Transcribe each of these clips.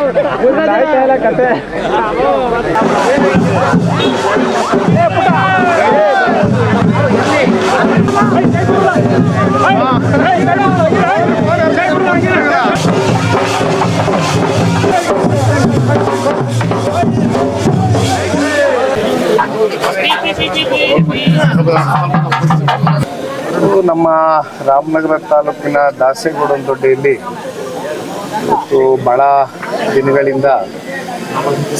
ಕತೆ ನಮ್ಮ ರಾಮನಗರ ತಾಲೂಕಿನ ದಾಸೇಗೌಡನದೊಡ್ಡಿಯಲ್ಲಿ ಇವತ್ತು ಬಹಳ ದಿನಗಳಿಂದ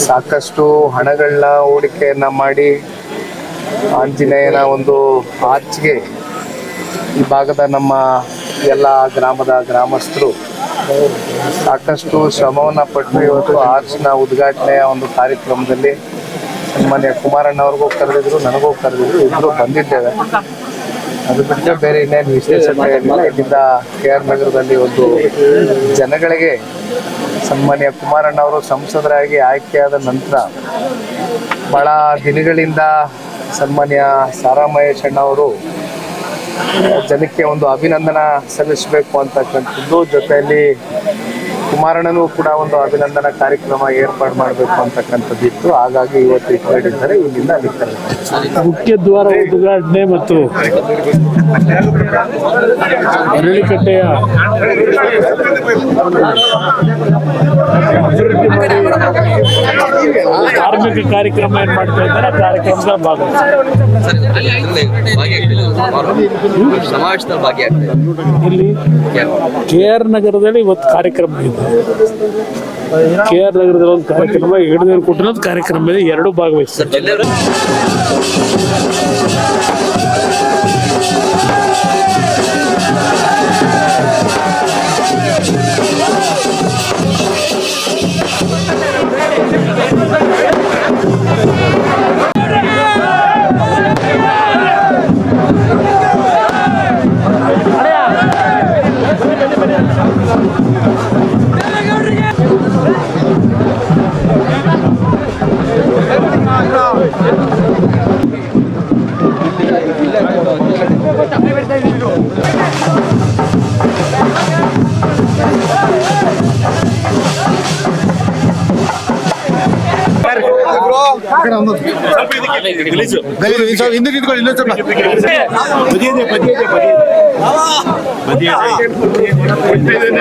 ಸಾಕಷ್ಟು ಹಣಗಳನ್ನ ಹೂಡಿಕೆಯನ್ನು ಮಾಡಿ ಆಂಜನೇಯನ ಒಂದು ಆರ್ಚ್ಗೆ ಈ ಭಾಗದ ನಮ್ಮ ಎಲ್ಲ ಗ್ರಾಮಸ್ಥರು ಸಾಕಷ್ಟು ಶ್ರಮವನ್ನು ಪಟ್ಟು ಇವತ್ತು ಆರ್ಚ್ನ ಉದ್ಘಾಟನೆಯ ಒಂದು ಕಾರ್ಯಕ್ರಮದಲ್ಲಿ ಸನ್ಮಾನ್ಯ ಕುಮಾರಣ್ಣವ್ರಿಗೂ ಕರೆದಿದ್ರು, ನನಗೂ ಕರೆದಿದ್ರು, ಇಬ್ಬರು ಬಂದಿದ್ದೇವೆ. ಅದು ಬಿಟ್ಟರೆ ಬೇರೆ ಇನ್ನೇನು ವಿಶೇಷತೆ ಇರಲಿಲ್ಲ. ಇಲ್ಲಿಂದ KR ನಗರದಲ್ಲಿ ಒಂದು ಜನಗಳಿಗೆ ಸನ್ಮಾನ್ಯ ಕುಮಾರಣ್ಣವರು ಸಂಸದರಾಗಿ ಆಯ್ಕೆಯಾದ ನಂತರ ಬಹಳ ದಿನಗಳಿಂದ ಸನ್ಮಾನ್ಯ ಸಾರಾ ಮಹೇಶ್ ಅಣ್ಣವರು ಜನಕ್ಕೆ ಒಂದು ಅಭಿನಂದನಾ ಸಲ್ಲಿಸಬೇಕು ಅಂತಕ್ಕಂಥದ್ದು, ಜೊತೆಯಲ್ಲಿ ಕುಮಾರಣ್ಣನೂ ಕೂಡ ಒಂದು ಅಭಿನಂದನಾ ಕಾರ್ಯಕ್ರಮ ಏರ್ಪಾಡು ಮಾಡಬೇಕು ಅಂತಕ್ಕಂಥದ್ದು ಇತ್ತು. ಹಾಗಾಗಿ ಇವತ್ತು ಇಟ್ಕೊಂಡಿದ್ದಾರೆ. ಇಲ್ಲಿಂದ ಅಲ್ಲಿ ಮುಖ್ಯ ದ್ವಾರ ಉದ್ಘಾಟನೆ ಮತ್ತು ಅರಳಿಕಟ್ಟೆಯ ಧಾರ್ಮಿಕ ಕಾರ್ಯಕ್ರಮ ಏನ್ ಮಾಡ್ತಾ ಇದ್ದಾರೆ, ಕಾರ್ಯಕ್ರಮದ ಇಲ್ಲಿ KR ನಗರದಲ್ಲಿ ಇವತ್ತು ಕಾರ್ಯಕ್ರಮ ಇದೆ. KR ನಗರದಲ್ಲಿ ಒಂದು ಕಾರ್ಯಕ್ರಮ, ಎಡನೀರು ಕುಟುಂಬದ ಕಾರ್ಯಕ್ರಮ ಇದೆ. ಎರಡು ಭಾಗವಹಿಸ್ತಾರೆ. ಹಿಂದೆ